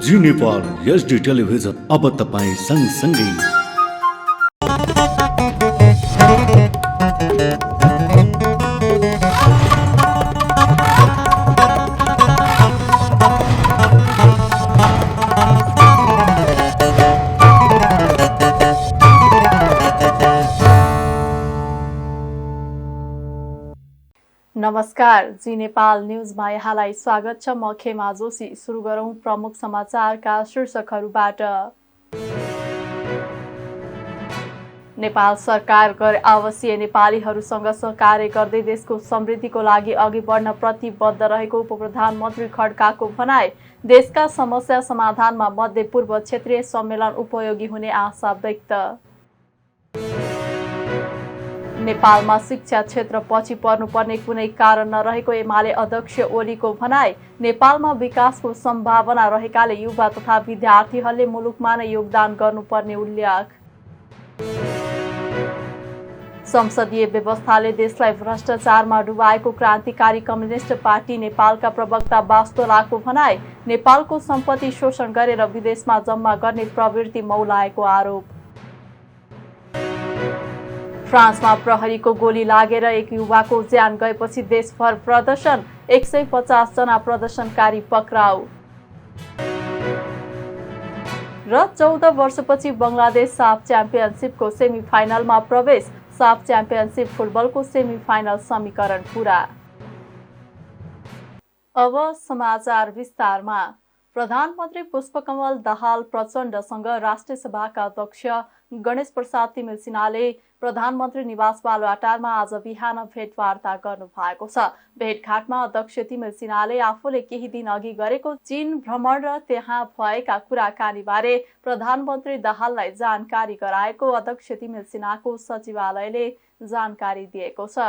जी Nepal HD television अब तपाईँ सँगसँगै। नमस्कार, जी नेपाल न्युजमा यहाँलाई स्वागत छ। म खेमा जोशी। सुरु गरौं प्रमुख समाचारका शीर्षकहरूबाट। नेपाल सरकार गैर आवासीय नेपालीहरूसँग सहकार्य गर्दै देशको समृद्धिको लागि अघि बढ्न प्रतिबद्ध रहेको उपप्रधानमन्त्री खड्काको भनाई। देशका समस्या समाधानमा मध्यपूर्व क्षेत्रीय सम्मेलन उपयोगी हुने आशा व्यक्त। नेपालमा शिक्षा क्षेत्र पछि पर्नुपर्ने कुनै कारण नरहेको एमाले अध्यक्ष ओलीको भनाई। नेपालमा विकासको सम्भावना रहेकाले युवा तथा विद्यार्थीहरूले मुलुकमा नै योगदान गर्नुपर्ने उल्लेख। संसदीय व्यवस्थाले देशलाई भ्रष्टाचारमा डुबाएको क्रान्तिकारी कम्युनिस्ट पार्टी नेपालका प्रवक्ता वास्तोलाको भनाई। नेपालको सम्पत्ति शोषण गरेर विदेशमा जम्मा गर्ने प्रवृत्ति मौलाएको आरोप। फ्रान्समा प्रहरीको गोली लागेर एक युवाको ज्यान गएपछि देशभर प्रदर्शन। 150 जना प्रदर्शनकारी पक्राउ। र 14 वर्षपछि बङ्गलादेश साफ च्याम्पियनसिपको सेमिफाइनलमा प्रवेश। साफ च्याम्पियनसिप फुटबलको सेमिफाइनल समीकरण पूरा। अब समाचार विस्तारमा। प्रधानमन्त्री पुष्पकमल दाहाल प्रचण्डसँग राष्ट्रिय सभाका अध्यक्ष गणेश प्रसाद तिमिल सिन्हाले प्रधानमन्त्री निवास बालुवाटारमा आज बिहान भेटवार्ता गर्नु भएको छ। भेटघाटमा अध्यक्ष तिमिल सिन्हाले आफूले केही दिन अघि गरेको चीन भ्रमण र त्यहाँ भएका कुराकानीबारे प्रधानमन्त्री दाहाललाई जानकारी गराएको अध्यक्ष तिमिल सिन्हाको सचिवालयले जानकारी दिएको छ।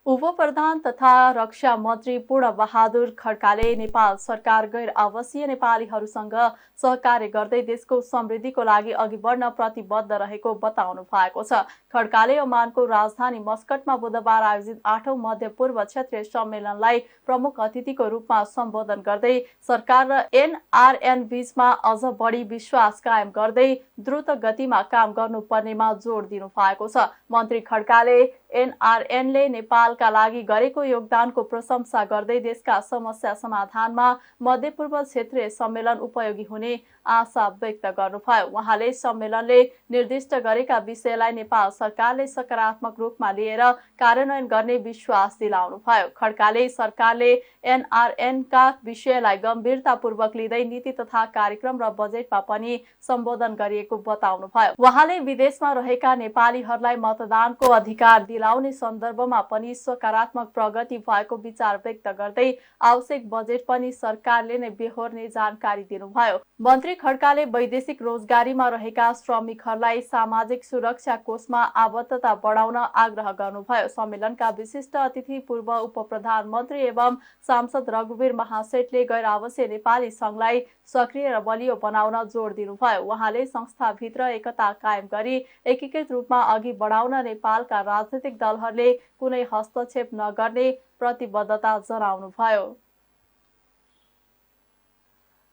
उपप्रधान तथा रक्षा मन्त्री पूर्ण बहादुर खड्काले नेपाल सरकार गैर आवासीय नेपालीहरूसँग सहकार्य गर्दै देशको समृद्धिको लागि अघि बढ्न प्रतिबद्ध रहेको बताउनु भएको छ। खड्काले ओमानको राजधानी मस्कटमा बुधबार आयोजित 8औं मध्यपूर्व क्षेत्रीय सम्मेलनलाई प्रमुख अतिथिको रूपमा सम्बोधन गर्दै सरकार र एनआरएन बीचमा अझ बढी विश्वास कायम गर्दै द्रुत गतिमा काम गर्नुपर्नेमा जोड दिनु भएको छ। मन्त्री खड्काले एनआरएनले नेपालका लागि गरेको योगदानको प्रशंसा गर्दै देशका समस्या समाधानमा मध्यपूर्व क्षेत्रीय सम्मेलन उपयोगी हुने आशा व्यक्त गर्नुभयो। उहाँले सम्मेलनले निर्दिष्ट गरेका विषयलाई नेपाल सरकारले सकारात्मक रूपमा लिएर कार्यान्वयन गर्ने विश्वास दिलाउनुभयो। खड्काले सरकारले एनआरएनका विषयलाई गम्भीरतापूर्वक लिँदै नीति तथा कार्यक्रम र बजेटमा पनि सम्बोधन गरिएको बताउनुभयो। उहाँले विदेशमा रहेका नेपालीहरूलाई मतदानको अधिकार दिलाउने सन्दर्भमा पनि सकारात्मक प्रगति भएको विचार व्यक्त गर्दै आवश्यक बजेट पनि सरकारले नै बेहोर्ने जानकारी दिनुभयो। मन्त्री खड्काले वैदेशिक रोजगारीमा रहेका श्रमिकहरूलाई सामाजिक सुरक्षा कोषमा आबद्धता बढाउन आग्रह गर्नुभयो। सम्मेलनका विशिष्ट अतिथि पूर्व उपप्रधानमन्त्री एवं सांसद रघुवीर महासेठले गैर आवासीय नेपाली संघलाई सक्रिय र बलियो बनाउन जोड दिनुभयो। उहाँले संस्थाभित्र एकता कायम गरी एकीकृत रूपमा अघि बढाउन नेपालका राजनीतिक दलहरूले कुनै हस्तक्षेप नगर्ने प्रतिबद्धता जनाउनुभयो।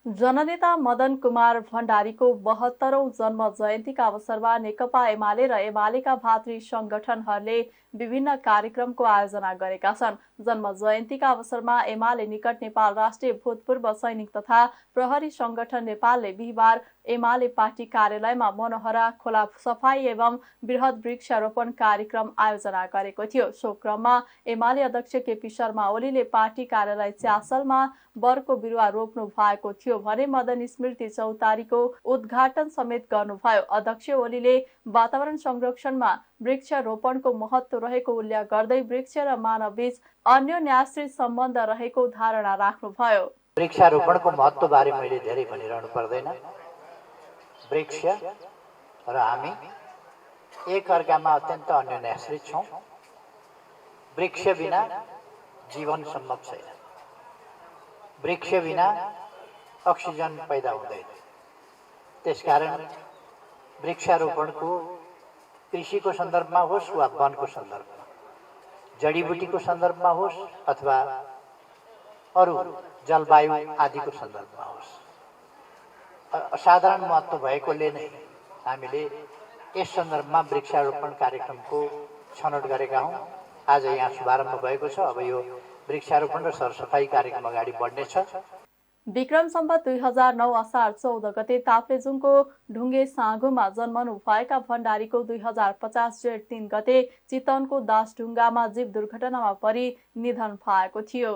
जननेता मदन कुमार भण्डारीको 72औं जन्म जयन्तीका अवसरमा नेकपा एमाले र एमालेका भातृ संगठनहरूले विभिन्न कार्यक्रमको आयोजना गरेका छन्। जन्म जयन्तीका अवसरमा एमाले निकट नेपाल राष्ट्रिय भूतपूर्व सैनिक तथा प्रहरी संगठन नेपालले बिहिबार एमाले पार्टी कार्यालयमा मनोहरा खोला सफाई एवं बृहत वृक्षारोपण कार्यक्रम आयोजना गरेको थियो। सो क्रममा एमाले अध्यक्ष केपी शर्मा ओलीले पार्टी कार्यालय च्यासलमा बरको बिरुवा रोप्नु भएको थियो भने मदन स्मृति चौतारीको उद्घाटन समेत गर्नुभयो। अध्यक्ष ओलीले वातावरण संरक्षणमा वृक्षारोपणको महत्व रहेको उल्लेख गर्दै वृक्ष र मानवबीच अन्योन्याश्रित सम्बन्ध रहेको धारणा राख्नुभयो। वृक्षारोपणको महत्व बारे मैले धेरै भनिरहनु पर्दैन। वृक्ष र हामी एक अर्कामा अत्यन्त अन्योन्याश्रित छौं। वृक्ष बिना जीवन सम्भव छैन। वृक्ष बिना अक्सिजन पैदा हुँदैन। त्यसकारण वृक्षारोपणको कृषिको सन्दर्भमा होस् वा वनको सन्दर्भमा, जडीबुटीको सन्दर्भमा होस् अथवा अरू जलवायु आदिको सन्दर्भमा होस्। असाधारण महत्त्व भएकोले नै हामीले यस सन्दर्भमा वृक्षारोपण कार्यक्रमको छनौट गरेका हौँ। आज यहाँ शुभारम्भ भएको छ। अब यो वृक्षारोपण र सरसफाई कार्यक्रम अगाडि बढ्नेछ। विक्रम सम्वत 2009 असार 14 गते ताप्लेजुङको ढुङ्गे साँगोमा जन्मनु भएका भण्डारीको 2050 जेठ 3 गते चितवनको दासढुङ्गामा जीव दुर्घटनामा परि निधन भएको थियो।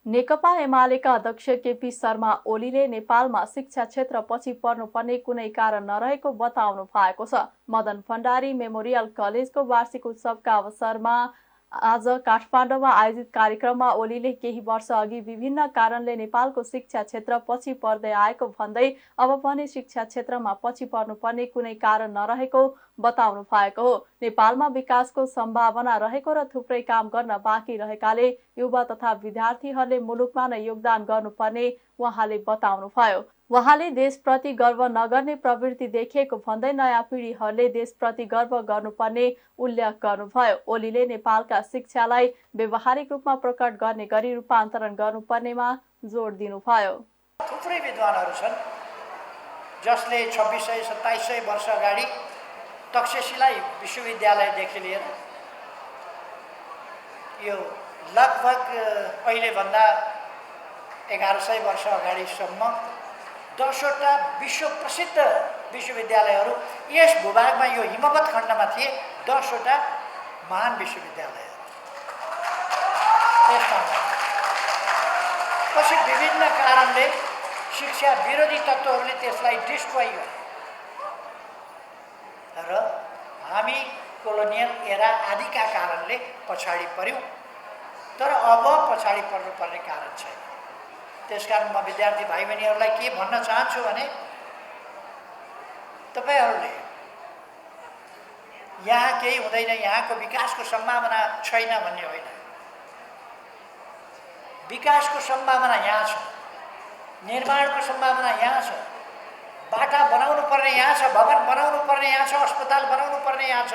नेकपा एमालेका अध्यक्ष केपी शर्मा ओलीले नेपालमा शिक्षा क्षेत्र पछि पर्नुपर्ने कुनै कारण नरहेको बताउनु भएको छ। मदन भण्डारी मेमोरियल कलेजको वार्षिक उत्सवका अवसरमा आज काठमाडौँमा आयोजित कार्यक्रममा ओलीले केही वर्ष अघि विभिन्न कारणले नेपालको शिक्षा क्षेत्र पछि पर्दै आएको भन्दै अब पनि शिक्षा क्षेत्रमा पछि पर्नुपर्ने कुनै कारण नरहेको बताउनु भएको हो। नेपालमा विकासको सम्भावना रहेको र थुप्रै काम गर्न बाँकी रहेकाले युवा तथा विद्यार्थीहरूले मुलुकमा नै योगदान गर्नुपर्ने उहाँले बताउनुभयो। उहाँले देशप्रति गर्व नगर्ने प्रवृत्ति देखिएको भन्दै नयाँ पिढीहरूले देशप्रति गर्व गर्नुपर्ने उल्लेख गर्नुभयो। ओलीले नेपालका शिक्षालाई व्यवहारिक रूपमा प्रकट गर्ने गरी रूपान्तरण गर्नुपर्नेमा जोड दिनुभयो। थुप्रै विद्वानहरू छन् जसले 2600-2700 वर्ष अगाडि तक्षशिला विश्वविद्यालयदेखि लिएर यो लगभग अहिलेभन्दा 1100 वर्ष अगाडिसम्म 10वटा विश्व प्रसिद्ध विश्वविद्यालयहरू यस भूभागमा यो हिमवत खण्डमा थिए। 10वटा महान विश्वविद्यालयहरू पछि विभिन्न कारणले शिक्षा विरोधी तत्त्वहरूले त्यसलाई डिस्ट्रोय गरे र हामी कोलोनियल एरा आदिका कारणले पछाडि पर्यौँ। तर अब पछाडि पर्नुपर्ने कारण छैन। त्यसकारण म विद्यार्थी भाइ बहिनीहरूलाई के भन्न चाहन्छु भने तपाईहरूले यहाँ केही हुँदैन, यहाँको विकासको सम्भावना छैन भन्ने होइन। विकासको सम्भावना यहाँ छ, निर्माणको सम्भावना यहाँ छ, बाटा बनाउनु पर्ने यहाँ छ, भवन बनाउनु पर्ने यहाँ छ, अस्पताल बनाउनु पर्ने यहाँ छ,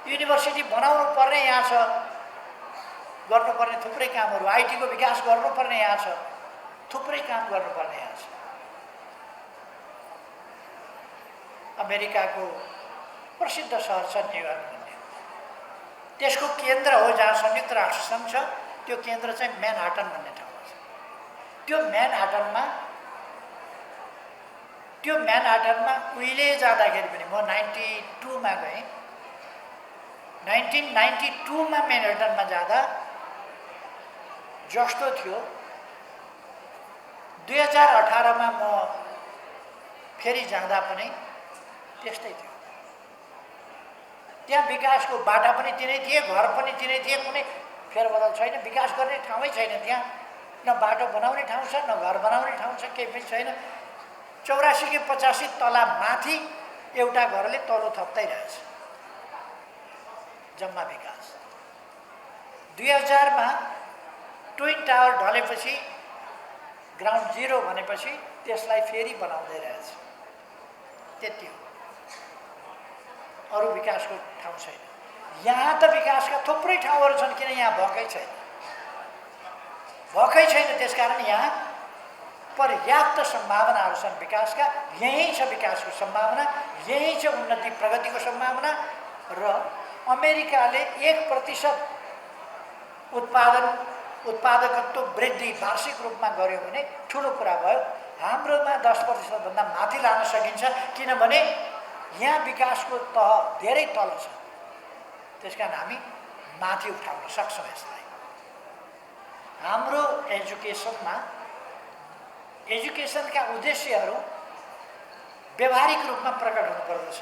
युनिभर्सिटी बनाउनु पर्ने यहाँ छ, गर्नुपर्ने थुप्रै कामहरू, आइटीको विकास गर्नुपर्ने यहाँ छ, थुप्रै काम गर्नुपर्ने यहाँ छ। अमेरिकाको प्रसिद्ध सहर छ न्युयोर्क भन्ने, त्यसको केन्द्र हो जहाँ संयुक्त राष्ट्र सङ्घ छ। त्यो केन्द्र चाहिँ म्यानहाटन भन्ने ठाउँमा छ। त्यो म्यानहाटनमा उहिले जाँदाखेरि पनि म 92 मा गएँ। 1992 मा म्यानहाटनमा जाँदा जस्तो थियो 2018 मा म फेरि जाँदा पनि त्यस्तै थियो। त्यहाँ विकासको बाटा पनि तिनै थिए, घर पनि तिनै थिए, कुनै फेरबदल छैन। विकास गर्ने ठाउँै छैन त्यहाँ, न बाटो बनाउने ठाउँ छ, न घर बनाउने ठाउँ छ, केही पनि छैन। 84 कि 85 तला माथि एउटा घरले तल्लो थप्दै रहेछ। जम्मा विकास 2000 मा ट्विन टावर ढलेपछि ग्राउन्ड जिरो भनेपछि त्यसलाई फेरि बनाउँदै रहेछ। त्यति हो, अरू विकासको ठाउँ छैन। यहाँ त विकासका थुप्रै ठाउँहरू छन्, किन यहाँ भएकै छैन। त्यसकारण यहाँ पर्याप्त सम्भावनाहरू छन् विकासका। यहीँ छ विकासको सम्भावना, यहीँ छ उन्नति प्रगतिको सम्भावना। र अमेरिकाले 1% उत्पादकत्व वृद्धि वार्षिक रूपमा गर्यो भने ठुलो कुरा भयो। हाम्रोमा 10% भन्दा माथि लान सकिन्छ, किनभने यहाँ विकासको तह धेरै तल छ। त्यसकारण हामी माथि उठाउन सक्छौँ यसलाई। हाम्रो एजुकेसनका उद्देश्यहरू व्यवहारिक रूपमा प्रकट हुनुपर्दछ।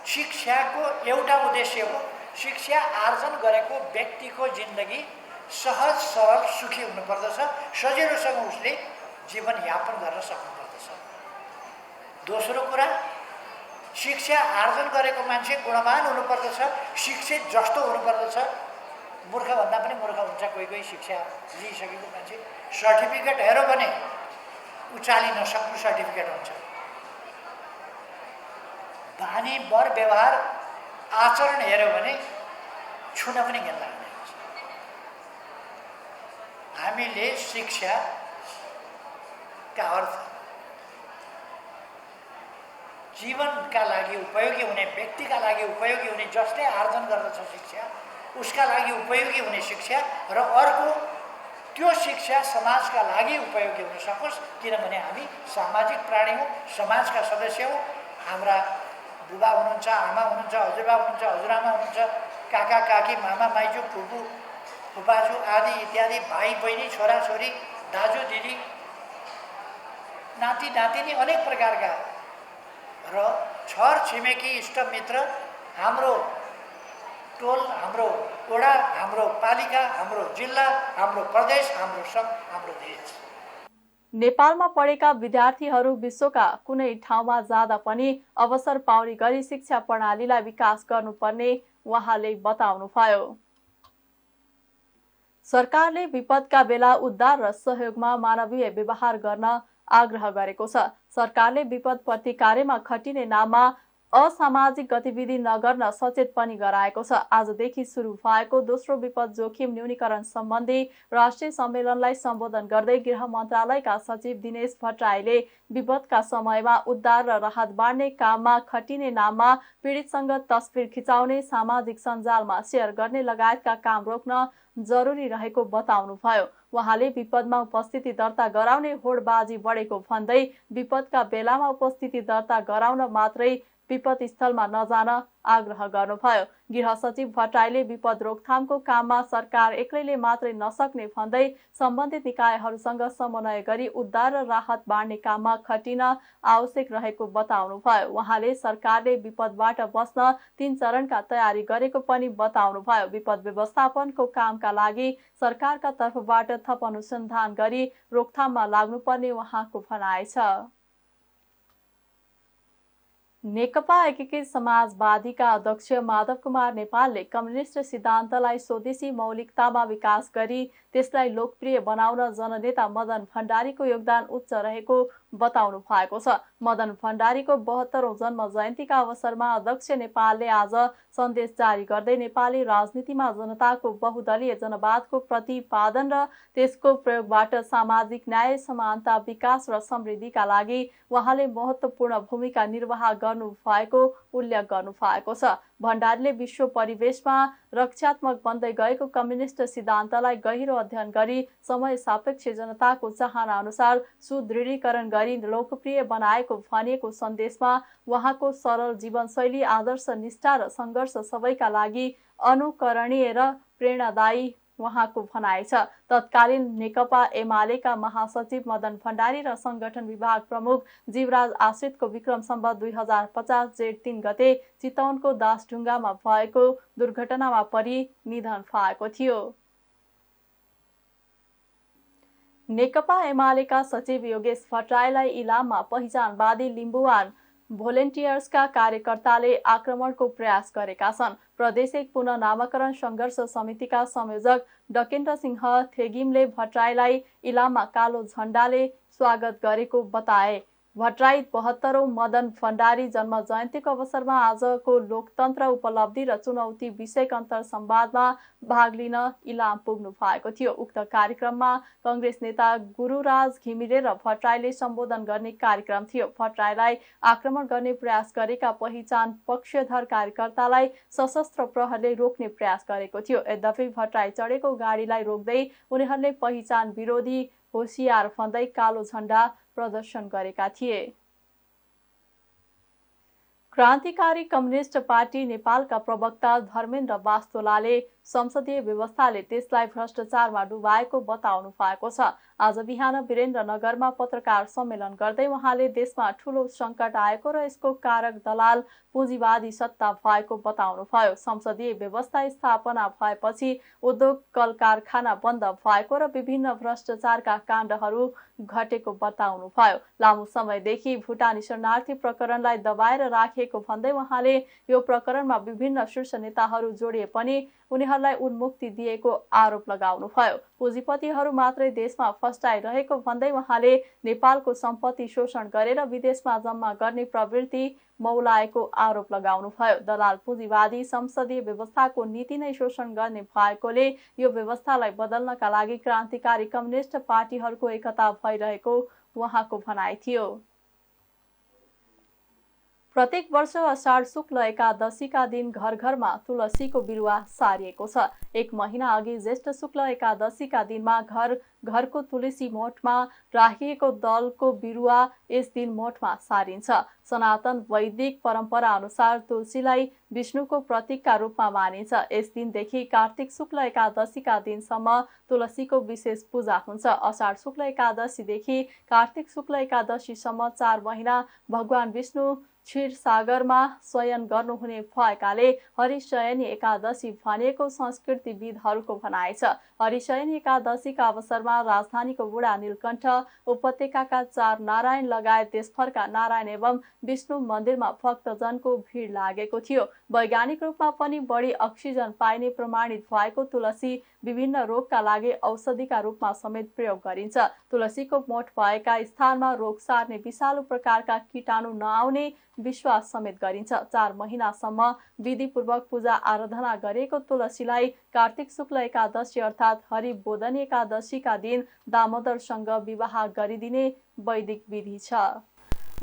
शिक्षाको एउटा उद्देश्य हो शिक्षा आर्जन गरेको व्यक्तिको जिन्दगी सहज सरल सुखी हुनुपर्दछ, सजिलोसँग उसले जीवनयापन गर्न सक्नुपर्दछ। दोस्रो कुरा, शिक्षा आर्जन गरेको मान्छे गुणवान हुनुपर्दछ, शिक्षित जस्तो हुनुपर्दछ। मूर्खभन्दा पनि मूर्ख हुन्छ कोही कोही शिक्षा लिइसकेको मान्छे। सर्टिफिकेट हेऱ्यो भने उचाली नसक्नु सर्टिफिकेट हुन्छ। बानी वर व्यवहार आचरण हेऱ्यो भने छुन पनि घिन लाग्ने हुन्छ। हामीले शिक्षाका अर्थ जीवनका लागि उपयोगी हुने, व्यक्तिका लागि उपयोगी हुने, जसले आर्जन गर्दछ शिक्षा उसका लागि उपयोगी हुने शिक्षा, र अर्को त्यो शिक्षा समाजका लागि उपयोगी हुन सकोस्। किनभने हामी सामाजिक प्राणी हौँ, समाजका सदस्य हौँ। हाम्रा बुबा हुनुहुन्छ, आमा हुनुहुन्छ, हजुरबा हुनुहुन्छ, हजुरआमा हुनुहुन्छ, काका काकी, मामा माइजू, फुपू फुपाजू आदि इत्यादि, भाइ बहिनी, छोराछोरी, दाजु दिदी, नाति नातिनी, अनेक प्रकारका र छर छिमेकी, इष्टमित्र, हाम्रो टोल, हाम्रो वडा, हाम्रो पालिका, हाम्रो जिल्ला, हाम्रो प्रदेश, हाम्रो सङ्घ, हाम्रो देश। नेपालमा पढेका विद्यार्थीहरू विश्वका कुनै ठाउँमा जाँदा पनि अवसर पाउने गरी शिक्षा प्रणालीलाई विकास गर्नुपर्ने उहाँले बताउनुभयो। सरकारले विपदका बेला उद्धार र सहयोगमा मानवीय व्यवहार गर्न आग्रह गरेको छ। सरकारले विपद प्रतिकार्यमा खटिने नाममा असामाजिक गतिविधि नगर्न सचेत पनि गराएको छ। आजदेखि सुरु भएको दोस्रो विपद जोखिम न्यूनीकरण सम्बन्धी राष्ट्रिय सम्मेलनलाई सम्बोधन गर्दै गृह मन्त्रालयका सचिव दिनेश भट्टराईले विपदका समयमा उद्धार र राहत बाँड्ने काममा खटिने नाममा पीडितसँग तस्बिर खिचाउने, सामाजिक सञ्जालमा सेयर गर्ने लगायतका काम रोक्न जरुरी रहेको बताउनुभयो। उहाँले विपदमा उपस्थिति दर्ता गराउने होडबाजी बढेको भन्दै विपदका बेलामा उपस्थिति दर्ता गराउन मात्रै विपद स्थलमा नजान आग्रह गर्नुभयो। गृह सचिव भट्टराईले विपद रोकथामको काममा सरकार एक्लैले मात्रै नसक्ने भन्दै सम्बन्धित निकायहरूसँग समन्वय गरी उद्धार र राहत बाँड्ने काममा खटिन आवश्यक रहेको बताउनुभयो। उहाँले सरकारले विपदबाट बस्न 3 चरणका तयारी गरेको पनि बताउनुभयो। विपद व्यवस्थापनको कामका लागि सरकारका तर्फबाट थप अनुसन्धान गरी रोकथाममा लाग्नुपर्ने उहाँको भनाइ छ। नेकपा एकीकृत समाजवादीका अध्यक्ष माधव कुमार नेपालले कम्युनिस्ट सिद्धान्तलाई स्वदेशी मौलिकतामा विकास गरी त्यसलाई लोकप्रिय बनाउन जननेता मदन भण्डारीको योगदान उच्च रहेको बताउनु भएको छ। मदन भण्डारीको 72औं जन्म जयन्तीका अवसरमा अध्यक्ष नेपालले आज सन्देश जारी गर्दै नेपाली राजनीतिमा जनताको बहुदलीय जनवादको प्रतिपादन र त्यसको प्रयोगबाट सामाजिक न्याय, समानता, विकास र समृद्धिका लागि उहाँले महत्त्वपूर्ण भूमिका निर्वाह गर्नु भएको उल्लेख गर्नु भएको छ। भण्डारीले विश्व परिवेशमा रक्षात्मक बन्दै गएको कम्युनिस्ट सिद्धान्तलाई गहिरो अध्ययन गरी समय सापेक्ष जनताको चाहना अनुसार सुदृढीकरण गरी लोकप्रिय बनाएको भनिएको सन्देशमा उहाँको सरल जीवनशैली, आदर्श, निष्ठा र सङ्घर्ष सबैका लागि अनुकरणीय र प्रेरणादायी उहाँको भनाइ छ। तत्कालीन नेकपा एमालेका महासचिव मदन भण्डारी र संगठन विभाग प्रमुख जीवराज आश्रितको विक्रम सम्वत 2050 जेठ 3 गते चितवनको दासढुङ्गामा भएको दुर्घटनामा परि निधन भएको थियो। नेकपा एमालेका सचिव योगेश भट्टराईलाई इलाममा पहिचानवादी लिम्बुवान भोलेन्टियर्सका कार्यकर्ताले आक्रमणको प्रयास गरेका छन्। प्रदेशिक पुनः नामाकरण सङ्घर्ष समितिका संयोजक डकेन्द्र सिंह थेगिमले भट्टराईलाई इलाममा कालो झण्डाले स्वागत गरेको बताए। भट्टराई 72औं मदन भण्डारी जन्म जयन्तीको अवसरमा आजको लोकतन्त्र उपलब्धि र चुनौती विषयक अन्तर संवादमा भाग लिन इलाम पुग्नु भएको थियो। उक्त कार्यक्रममा कंग्रेस नेता गुरुराज घिमिरे र भट्टराईले सम्बोधन गर्ने कार्यक्रम थियो। भट्टराईलाई आक्रमण गर्ने प्रयास गरेका पहिचान पक्षधर कार्यकर्तालाई सशस्त्र प्रहरले रोक्ने प्रयास गरेको थियो। यद्यपि भट्टराई चढेको गाडीलाई रोक्दै उनीहरूले पहिचान विरोधी होसियार भन्दै कालो झण्डा प्रदर्शन गरेका थिए। क्रान्तिकारी कम्युनिस्ट पार्टी नेपालका प्रवक्ता धर्मेन्द्र वास्तोलाले संसदीय व्यवस्थाले त्यसलाई भ्रष्टाचारमा डुबाएको बताउनु भएको छ। आज बिहान वीरेन्द्रनगरमा पत्रकार सम्मेलन गर्दै उहाँले देशमा ठूलो सङ्कट आएको र यसको कारक दलाल पुँजीवादी सत्ता भएको बताउनुभयो। संसदीय व्यवस्था स्थापना भएपछि उद्योग कल कारखाना बन्द भएको र विभिन्न भ्रष्टाचारका काण्डहरू घटेको बताउनुभयो। लामो समयदेखि भुटानी शरणार्थी प्रकरणलाई दबाएर राखिएको भन्दै उहाँले यो प्रकरणमा विभिन्न शीर्ष नेताहरू जोडिए पनि उनीहरूलाई उन्मुक्ति दिएको आरोप लगाउनुभयो। पुँजीपतिहरू मात्रै देशमा फस्टाइरहेको भन्दै उहाँले नेपालको सम्पत्ति शोषण गरेर विदेशमा जम्मा गर्ने प्रवृत्ति मौलाएको आरोप लगाउनुभयो। दलाल पुँजीवादी संसदीय व्यवस्थाको नीति नै शोषण गर्ने भएकोले यो व्यवस्थालाई बदल्नका लागि क्रान्तिकारी कम्युनिस्ट पार्टीहरूको एकता भइरहेको उहाँको भनाइ थियो। प्रत्येक वर्ष अषाढ शुक्ल एकादशीका दिन घर घरमा तुलसीको बिरुवा सारिएको छ। एक महिना अघि ज्येष्ठ शुक्ल एकादशीका दिनमा घर घरको तुलसी मोठमा राखिएको दलको बिरुवा यस दिन मोठमा सारिन्छ। सनातन वैदिक परम्परा अनुसार तुलसीलाई विष्णुको प्रतीकका रूपमा मानिन्छ। यस दिनदेखि कार्तिक शुक्ल एकादशीका दिनसम्म तुलसीको विशेष पूजा हुन्छ। अषाढ शुक्ल एकादशीदेखि कार्तिक शुक्ल एकादशीसम्म 4 महिना भगवान विष्णु क्षीरसागरमा शयन गर्नुहुने भएकाले हरिशयनी एकादशी भनिएको संस्कृतिविदहरूको भनाइ छ। हरिशयनी एकादशीका अवसरमा राजधानीको बुढा नीलकण्ठ उपत्यकाका 4 नारायण लगायत देशभरका नारायण एवं विष्णु मन्दिरमा भक्तजनको भिड लागेको थियो। वैज्ञानिक रूपमा पनि बढी अक्सिजन पाइने प्रमाणित भएको तुलसी विभिन्न रोगका लागि औषधिका रूपमा समेत प्रयोग गरिन्छ। तुलसीको मोठ भएका स्थानमा रोग सार्ने विषालु प्रकारका कीटाणु नआउने विश्वास समेत गरिन्छ। 4 महिनासम्म विधिपूर्वक पूजा आराधना गरेको तुलसीलाई कार्तिक शुक्ल एकादशी अर्थात् हरिबोधनी एकादशीका दिन दामोदरसँग विवाह गरिदिने वैदिक विधि छ।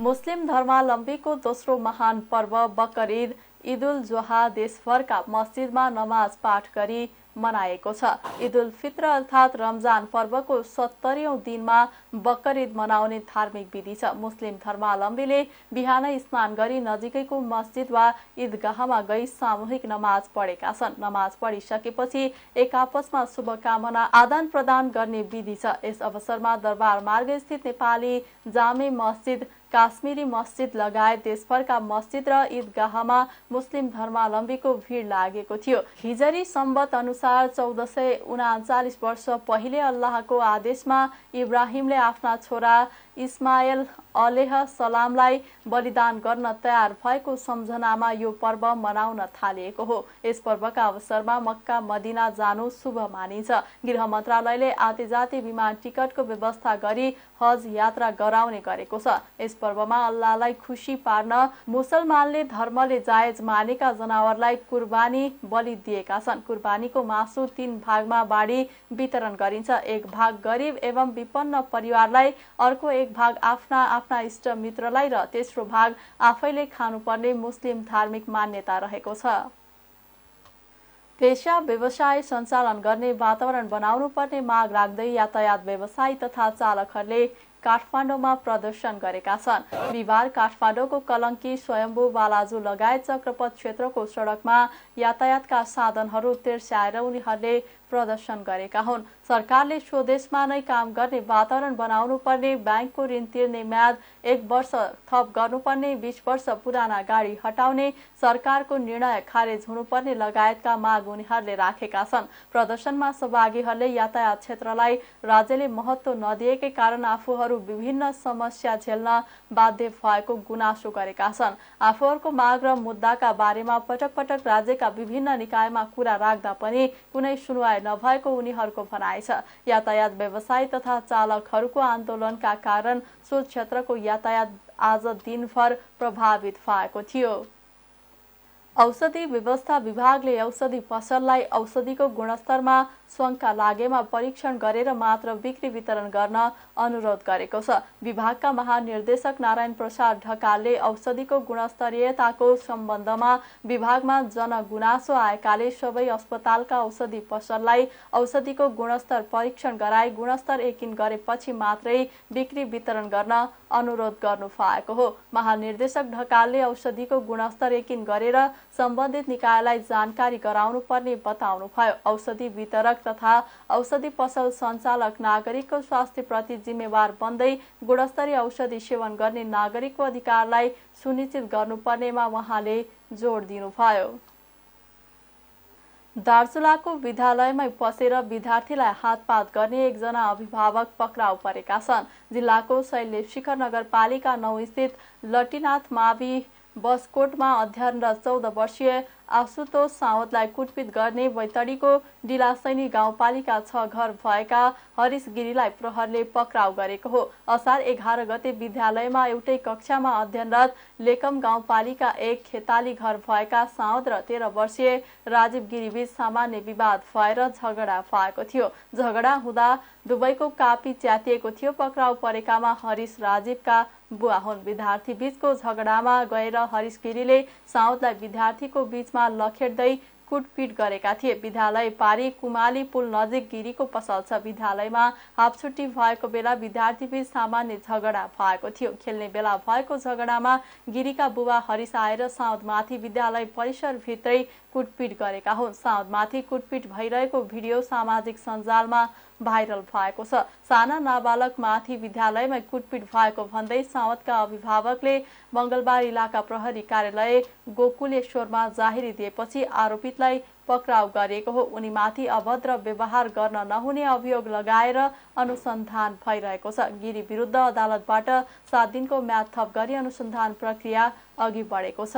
मुस्लिम धर्मावलम्बीको दोस्रो महान पर्व बकर ईद ईद उल जोहा देशभरका मस्जिदमा नमाज पाठ गरी मनाएको छ। ईद उल फित्र अर्थात् रमजान पर्वको 70औं दिनमा बकर ईद मनाउने धार्मिक विधि छ। मुस्लिम धर्मावलम्बीले बिहानै स्नान गरी नजिकैको मस्जिद वा ईदगाहमा गई सामूहिक नमाज पढेका छन्। नमाज पढिसकेपछि एक आपसमा शुभकामना आदान प्रदान गर्ने विधि छ। यस अवसरमा दरबार मार्ग स्थित नेपाली जामे मस्जिद, काश्मीरी मस्जिद लगायत देशभरका मस्जिद र ईदगाहमा मुस्लिम धर्मावलम्बीको भिड लागेको थियो। हिजरी सम्बत अनुसार 1439 वर्ष पहिले अल्लाहको आदेशमा इब्राहिमले आफ्ना छोरा इस्माइल अलैह सलामलाई बलिदान गर्न तयार भएको सम्झनामा यो पर्व मनाउन थालिएको हो। यस पर्वका अवसरमा मक्का मदिना जानु शुभ मानिन्छ। गृह मन्त्रालयले आते-जाते विमान टिकटको व्यवस्था गरी हज यात्रा गराउने गरेको छ। यस पर्वमा अल्लाहलाई खुसी पार्न मुसलमानले धर्मले जायज मानेका जनावरलाई कुर्बानी बलि दिएका छन्। कुर्बानीको मासु 3 भागमा बाँडी वितरण गरिन्छ। एक भाग गरिब एवं विपन्न परिवारलाई, अर्को एक भाग आफ्ना इष्ट मित्रलाई र तेस्रो भाग आफैले खानुपर्ने मुस्लिम धार्मिक मान्यता रहेको छ। पेशा व्यवसाय सञ्चालन गर्ने वातावरण बनाउनु पर्ने माग राख्दै यातायात व्यवसायी तथा चालकहरूले काठमाडौँमा प्रदर्शन गरेका छन्। बिहिबार काठमाडौँको कलङ्की, स्वयम्भू, बालाजु लगायत चक्रपथ क्षेत्रको सडकमा यातायातका साधनहरू तिर्स्याएर उनीहरूले प्रदर्शन गरेका हुन्। सरकारले स्वदेशमा नै काम गर्ने वातावरण बनाउनु पर्ने, ब्याङ्कको ऋण तिर्ने म्याद 1 वर्ष थप गर्नुपर्ने, 20 वर्ष पुराना गाडी हटाउने सरकारको निर्णय खारेज हुनुपर्ने लगायतका माग उनीहरूले राखेका छन्। प्रदर्शनमा सहभागीहरूले यातायात क्षेत्रलाई राज्यले महत्त्व नदिएकै कारण आफूहरू विभिन्न समस्या झेल्न बाध्य भएको गुनासो गरेका छन्। आफूहरूको माग र मुद्दाका बारेमा पटक पटक राज्यका विभिन्न निकायमा कुरा राख्दा पनि कुनै सुनवाई नभएको उनीहरूको भनाइ छ। यातायात व्यवसायी तथा चालकहरूको आन्दोलनका कारण सो क्षेत्रको यातायात आज दिनभर प्रभावित भएको थियो। औषधि व्यवस्था विभागले औषधि पसललाई औषधिको गुणस्तरमा शङ्का लागेमा परीक्षण गरेर मात्र बिक्री वितरण गर्न अनुरोध गरेको छ। विभागका महानिर्देशक नारायण प्रसाद ढकालले औषधिको गुणस्तरीयताको सम्बन्धमा विभागमा जनगुनासो आएकाले सबै अस्पतालका औषधि पसललाई औषधिको गुणस्तर परीक्षण गराई गुणस्तर यकिन गरेपछि मात्रै बिक्री वितरण गर्न अनुरोध गर्नु भएको हो। महानिर्देशक ढकालले औषधिको गुणस्तर यकिन गरेर सम्बन्धित निकायलाई जानकारी गराउनु पर्ने बताउनुभयो। औषधि वितरक तथा औषधि पसल सञ्चालक नागरिकको स्वास्थ्यप्रति जिम्मेवार बन्दै गुणस्तरीय औषधि सेवन गर्ने नागरिकको अधिकारलाई सुनिश्चित गर्नुपर्नेमा उहाँले जोड दिनुभयो। दार्चुलाको विद्यालयमै पसेर विद्यार्थीलाई हातपात गर्ने एकजना अभिभावक पक्राउ परेका छन्। जिल्लाको शैलेशिखर नगरपालिका 9 स्थित लटिनाथ मावि बसकोटमा अध्ययनरत 14 वर्षीय आशुतोष सावतलाई कुटपिट गर्ने बैतडीको डिलासैनी गाउँपालिका 6 घर भएका हरिश गिरीलाई प्रहरले पक्राउ गरेको हो। असार 11 गते विद्यालयमा एउटै कक्षामा अध्ययनरत लेकम गाउँपालिका 1 खेताली घर भएका सावत र 13 वर्षीय राजीव गिरीबीच सामान्य विवाद भएर झगडा भएको थियो। झगडा हुँदा दुवैको कापी च्यातिएको थियो। पक्राउ परेकामा हरिश राजीवका बुवा हुन्। विद्यार्थी बीचको झगडामा गएर हरिश गिरीले सावतलाई विद्यार्थीको बीचमा लखेड्दै कुटपिट गरेका थिए। विद्यालय पारी कुमाली पुल नजिक गिरीको पसल छ। विद्यालयमा हापछुट्टी भएको बेला विद्यार्थीबीच सामान्य झगडा भएको थियो। खेल्ने बेला भएको झगडामा गिरीका बुबा हरिश आएर साउदमाथि विद्यालय परिसरभित्रै कुटपिट गरेका हुन्। साउदमाथि कुटपिट भइरहेको भिडियो सामाजिक सञ्जालमा भाइरल भएको छ। साना नाबालकमाथि विद्यालयमा कुटपिट भएको भन्दै सावतका अभिभावकले मङ्गलबार इलाका प्रहरी कार्यालय गोकुलेश्वरमा जाहेरी दिएपछि आरोपितलाई पक्राउ गरिएको हो। उनीमाथि अभद्र व्यवहार गर्न नहुने अभियोग लगाएर अनुसन्धान भइरहेको छ। गिरी विरुद्ध अदालतबाट 7 दिनको म्याद थप गरी अनुसन्धान प्रक्रिया अघि बढेको छ।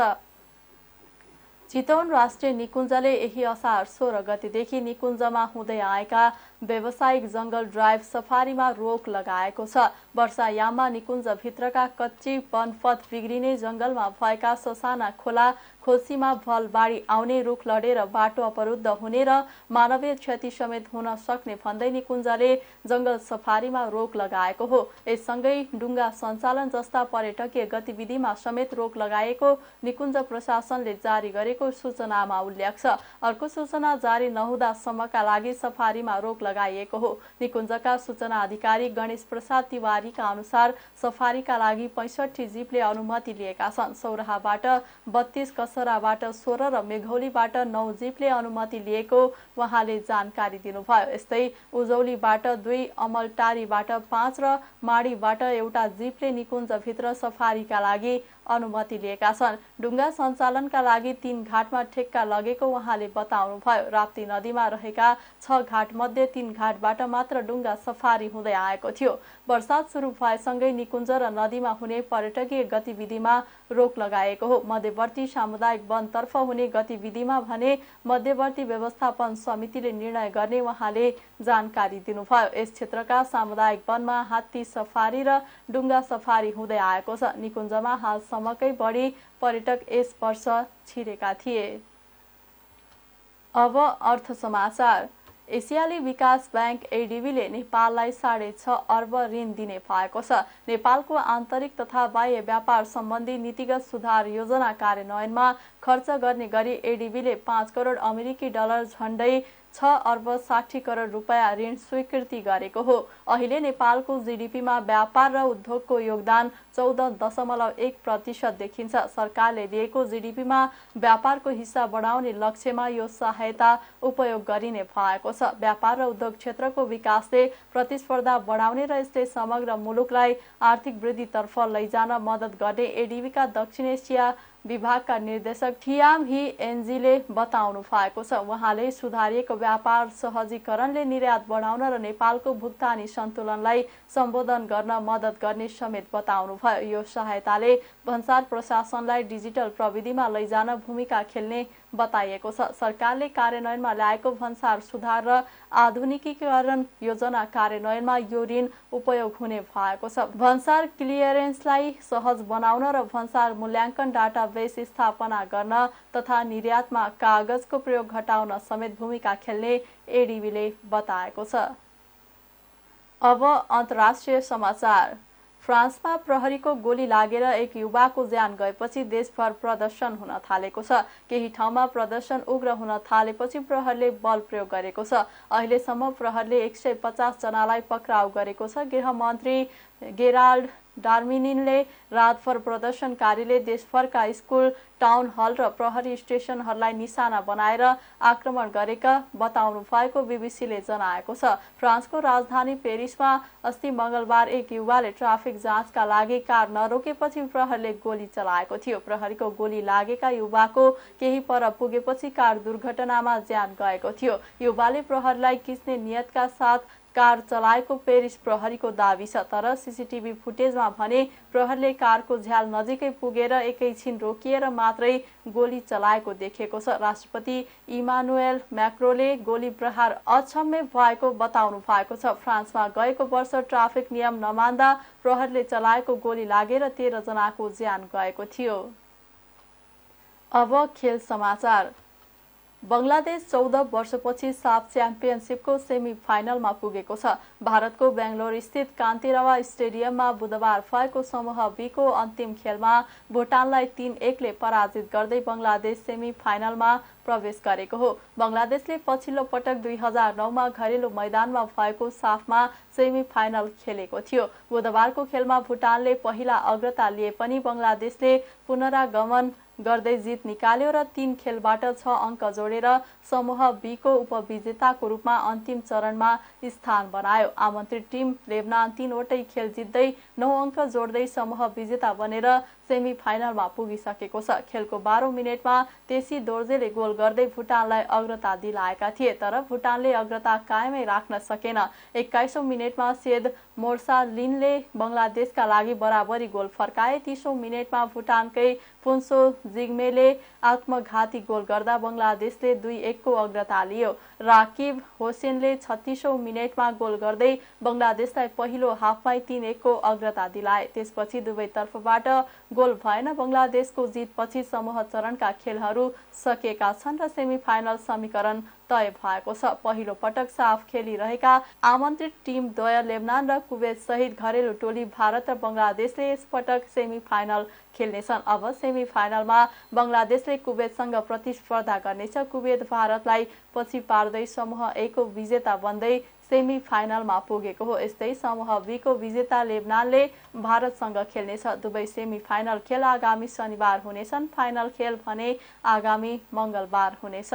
चितवन राष्ट्रिय निकुञ्जले यही असार 16 गतेदेखि निकुञ्जमा हुँदै आएका व्यावसायिक जंगल ड्राइभ सफारीमा रोक लगाएको छ। वर्षायाममा निकुञ्जभित्रका कच्ची वनपथ बिग्रिने, जंगलमा भएका ससाना खोला खोल्सीमा भलबाढी आउने, रुख लडेर बाटो अवरुद्ध हुने र मानवीय क्षति समेत हुन सक्ने भन्दै निकुञ्जले जंगल सफारीमा रोक लगाएको हो। यससँगै डुङ्गा सञ्चालन जस्ता पर्यटकीय गतिविधिमा समेत रोक लगाएको निकुञ्ज प्रशासनले जारी गरेको सूचनामा उल्लेख छ। अर्को सूचना जारी नहुँदासम्मका लागि सफारीमा रोक लगाइएको हो। निकुञ्जका सूचना अधिकारी गणेश प्रसाद तिवारीका अनुसार सफारीका लागि 65 जीपले अनुमति लिएका छन्। सौराहाबाट 32, कसराबाट 16 र मेघौलीबाट 9 जीपले अनुमति लिएको उहाँले जानकारी दिनुभयो। यस्तै उजौलीबाट 2, अमलटारीबाट 5 र माडीबाट एउटा जीपले निकुञ्जभित्र सफारीका लागि अनुमति लिएका छन्। डुङ्गा सञ्चालनका लागि 3 घाटमा ठेक्का लगेको उहाँले बताउनुभयो। राप्ती नदीमा रहेका 6 घाट मध्ये 3 घाटबाट मात्र डुङ्गा सफारी हुँदै आएको थियो। वर्षात सुरु भएसँगै निकुञ्ज र नदीमा हुने पर्यटकीय गतिविधिमा रोक लगाएको हो। मध्यवर्ती सामुदायिक वनतर्फ हुने गतिविधिमा भने मध्यवर्ती व्यवस्थापन समितिले निर्णय गर्ने उहाँले जानकारी दिनुभयो। यस क्षेत्रका सामुदायिक वनमा हात्ती सफारी र डुङ्गा सफारी हुँदै आएको छ। निकुञ्जमा हालसम्मकै बढी पर्यटक यस वर्ष छिरेका थिए। अब अर्थ समाचार। एसियाली विकास बैंक एडीबीले नेपाललाई 6.5 अर्ब ऋण दिने भएको छ। नेपालको आन्तरिक तथा बाह्य व्यापार सम्बन्धी नीतिगत सुधार योजना कार्यान्वयनमा खर्च गर्ने गरी एडीबीले 5 करोड अमेरिकी डलर झण्डै 6 अर्ब 60 करोड रुपैयाँ ऋण स्वीकृति गरेको हो। अहिले नेपालको जीडीपीमा व्यापार र उद्योगको योगदान 14.1% देखिन्छ। सरकारले लिएको जीडीपीमा व्यापारको हिस्सा बढाउने लक्ष्यमा यो सहायता उपयोग गरिने भएको छ। व्यापार र उद्योग क्षेत्रको विकासले प्रतिस्पर्धा बढाउने र यसले समग्र मुलुकलाई आर्थिक वृद्धितर्फ लैजान मद्दत गर्ने एडीबीका दक्षिण एसिया विभागका निर्देशक ठियाम ही एनजीले बताउनु भएको छ। उहाँले सुधारिएको व्यापार सहजीकरणले निर्यात बढाउन र नेपालको भुक्तानी सन्तुलनलाई सम्बोधन गर्न मद्दत गर्ने समेत बताउनुभयो। यो सहायताले भन्सार प्रशासनलाई डिजिटल प्रविधिमा लैजान भूमिका खेल्ने बताइएको छ। सरकारले कार्यान्वयनमा ल्याएको भन्सार सुधार र आधुनिकीकरण योजना कार्यान्वयनमा यो ऋण उपयोग हुने भएको छ। भन्सार क्लियरेन्सलाई सहज बनाउन र भन्सार मूल्याङ्कन डाटाबेस स्थापना गर्न तथा निर्यातमा कागजको प्रयोग घटाउन समेत भूमिका खेल्ने एडीबीले बताएको छ। अब अन्तर्राष्ट्रिय समाचार। फ्रान्समा प्रहरीको गोली लागेर एक युवाको ज्यान गएपछि देशभर प्रदर्शन हुन थालेको छ। केही ठाउँमा प्रदर्शन उग्र हुन थालेपछि प्रहरले बल प्रयोग गरेको छ। अहिलेसम्म प्रहरले 150 जनालाई पक्राउ गरेको छ। गृहमन्त्री गेराल्ड डार्मिनिनले रातभर प्रदर्शनकारीले देशभरका स्कुल, टाउन हल र प्रहरी स्टेसनहरूलाई निशाना बनाएर आक्रमण गरेका बताउनु भएको बीबीसीले जनाएको छ। फ्रान्सको राजधानी पेरिसमा अस्ति मङ्गलबार एक युवाले ट्राफिक जाँचका लागि कार नरोकेपछि प्रहरले गोली चलाएको थियो। प्रहरीको गोली लागेका युवाको केही पर पुगेपछि कार दुर्घटनामा ज्यान गएको थियो। युवाले प्रहरीलाई किच्ने नियतका साथ कार चलाएको पेरिस प्रहरीको दाबी छ। तर सीसीटीभी फुटेजमा भने प्रहरीले कारको झ्याल नजिकै पुगेर एकैछिन रोकिएर मात्रै गोली चलाएको देखिएको छ। राष्ट्रपति इमानुएल मैक्रोले गोली प्रहार अक्षम्य भएको बताउनु भएको छ। फ्रान्समा गएको वर्ष ट्राफिक नियम नमान्दा प्रहरीले चलाएको गोली लागेर 13 जनाको ज्यान गएको थियो। अब खेल समाचार। बंगलादेश 14 वर्षपछि साफ च्याम्पियनशिपको सेमी फाइनलमा पुगेको छ। भारतको बेंगलोर स्थित कान्तिरावा स्टेडियममा बुधबार भएको समूह बी को अन्तिम खेलमा भुटानलाई 3-1 ले पराजित गर्दै बंगलादेश सेमी फाइनलमा प्रवेश गरेको हो। बंगलादेशले पछिल्लो पटक 2009 मा घरेलु मैदानमा भएको साफमा सेमी फाइनल खेलेको थियो। बुधबारको खेलमा भुटानले पहिला अग्रता लिए पनि बंगलादेशले पुनरागमन गर्दै जित निकाल्यो र 3 खेलबाट 6 अङ्क जोडेर समूह बी को उपविजेताको रूपमा अन्तिम चरणमा स्थान बनायो। आमन्त्रित टिम लेबनान 3 वटै खेल जित्दै 9 अङ्क जोड्दै समूह विजेता बनेर सेमी फाइनलमा पुगिसकेको छ। खेलको 12औं मिनेटमा तेसी दोर्जेले गोल गर्दै भुटानलाई अग्रता दिलाएका थिए, तर भुटानले अग्रता कायमै राख्न सकेन। 21औं मिनेटमा सेद मोर्सालिनले बंगलादेशका लागि बराबरी गोल फर्काए। 30औं मिनेटमा भुटानकै फुन्सो जिग्मेले आत्मघाती गोल गर्दा बंगलादेशले 2-1 को अग्रता लियो। राकिब होसेनले 36औं मिनेटमा गोल गर्दै बंगलादेशलाई पहिलो हाफमै 3-1 को अग्रता दिलाए। त्यसपछि दुवै तर्फबाट गोल भएन। बंगलादेशको जितपछि समूह चरणका खेलहरू सकिएका छन् र सेमी फाइनल समीकरण तय भएको छ। पहिलो पटक साफ खेलिरहेका आमन्त्रित टिम द्वय लेबनान र कुवेत सहित घरेलु टोली भारत र बंगलादेशले यस पटक सेमी फाइनल खेल्नेछन्। अब सेमी फाइनलमा बंगलादेशले कुवेतसँग प्रतिस्पर्धा गर्नेछ। कुवेत भारतलाई पछि पार्दै समूह ए को विजेता बन्दै सेमी फाइनलमा पुगेको हो। यस्तै समूह बी को विजेता लेबनानले भारतसँग खेल्नेछ। दुवै सेमी फाइनल खेल आगामी शनिबार हुनेछन्। फाइनल खेल भने आगामी मंगलबार हुनेछ।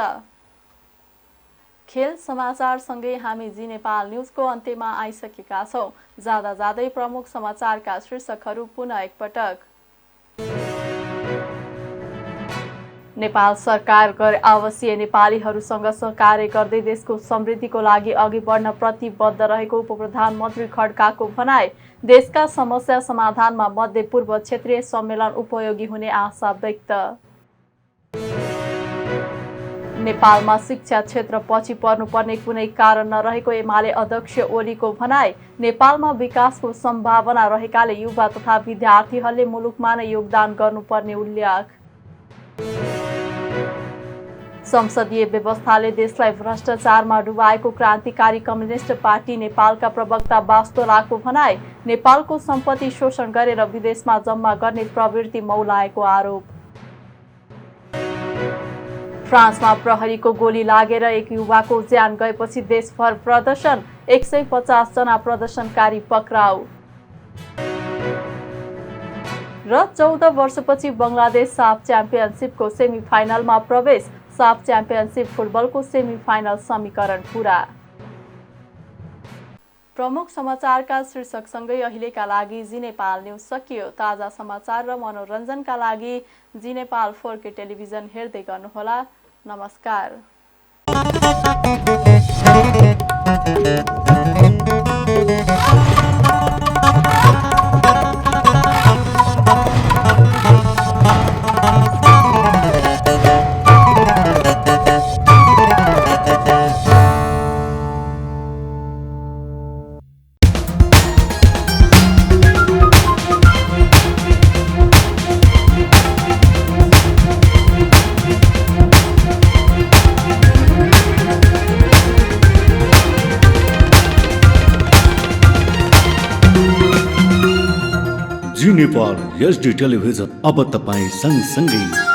खेल समाचारसँगै हामी जी नेपाल न्युजको अन्त्यमा आइसकेका छौं। जाँदा जाँदै प्रमुख समाचारका शीर्षकहरू पुनः एकपटक। नेपाल सरकार गैर आवासीय नेपालीहरूसँग सहकार्य गर्दै देशको समृद्धिको लागि अघि बढ्न प्रतिबद्ध रहेको उपप्रधानमन्त्री खड्काको भनाई। देशका समस्या समाधानमा मध्यपूर्व क्षेत्रीय सम्मेलन उपयोगी हुने आशा व्यक्त। नेपालमा शिक्षा क्षेत्र पछि पर्नुपर्ने कुनै कारण नरहेको एमाले अध्यक्ष ओलीको भनाई। नेपालमा विकासको सम्भावना रहेकाले युवा तथा विद्यार्थीहरूले मुलुकमा नै योगदान गर्नुपर्ने उल्लेख। संसदीय व्यवस्थाले देशलाई भ्रष्टाचारमा डुबाएको क्रान्तिकारी कम्युनिस्ट पार्टी नेपालका प्रवक्ता बास्तोलाको भनाई। नेपालको सम्पत्ति शोषण गरेर विदेशमा जम्मा गर्ने प्रवृत्ति मौलाएको आरोप। फ्रान्समा प्रहरीको गोली लागेर एक युवाको ज्यान गएपछि देशभर प्रदर्शन। 150 जना प्रदर्शनकारी पक्राउ। र 14 वर्षपछि बंगलादेश साफ च्याम्पियनशिपको सेमी फाइनलमा प्रवेश। साफ च्याम्पियनशिप फुटबलको सेमी फाइनल समीकरण पूरा। प्रमुख समाचारका शीर्षकसँगै अहिलेका लागि जी नेपाल न्युज सकियो। ताजा समाचार र मनोरञ्जनका लागि जी नेपाल 4K टेलिभिजन हेर्दै गर्नुहोला। नमस्कार। जी नेपाल HD टेलिभिजन अब तपाईं सँगसँगै